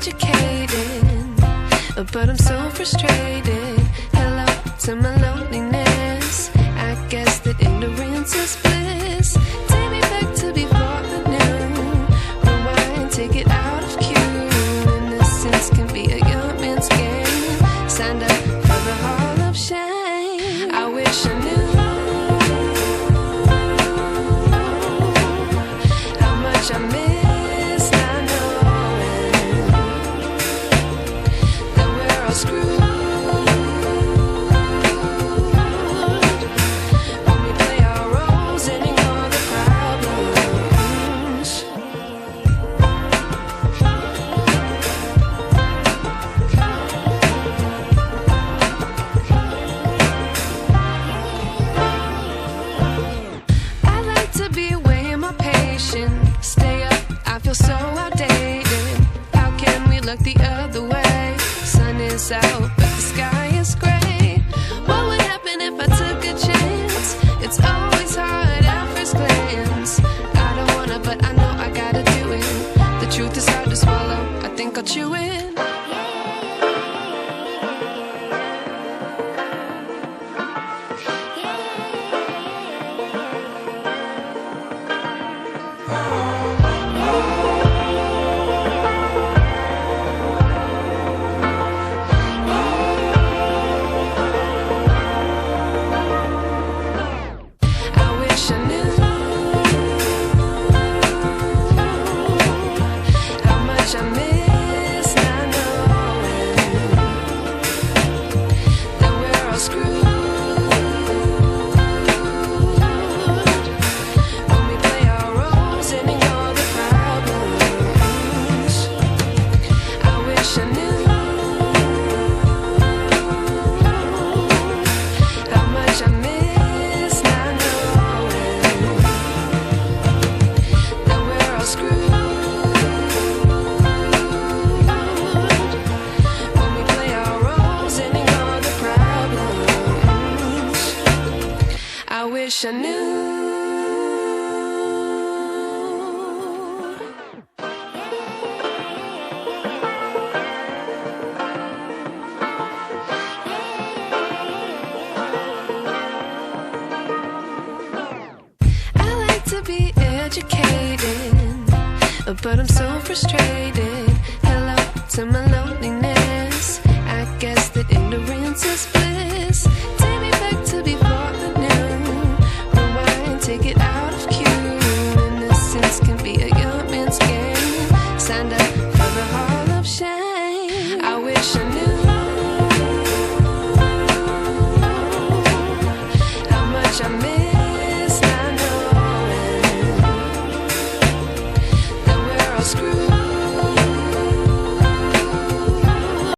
educated, but I'm so frustrated. Hello to my loneliness. I guess that ignorance is bliss. Take me back to before I knew. Rewind, take it out of cue. Innocence can be a young man's game. Signed up for the hall of shame. I wish I knew how much I miss not knowing that we're all screwed when we play our roles and ignore the problems. I like to be away in my patience. Stay up, I feel so outdated. How can we look the other way? Sun is out, but the sky is gray. What would happen if I took a chance? It's always hard at first glance. I don't wanna, but I know I gotta do it. The truth is hard to swallow, I think I'll chew it. I wish I knew how much I miss not knowing that we're all screwed when we play our roles and ignore the problems. I wish I knew how much I miss not knowing that we're all screwed when we play our roles and ignore the problems. I wish I knew. I like to be educated, but I'm so frustrated. Hello to my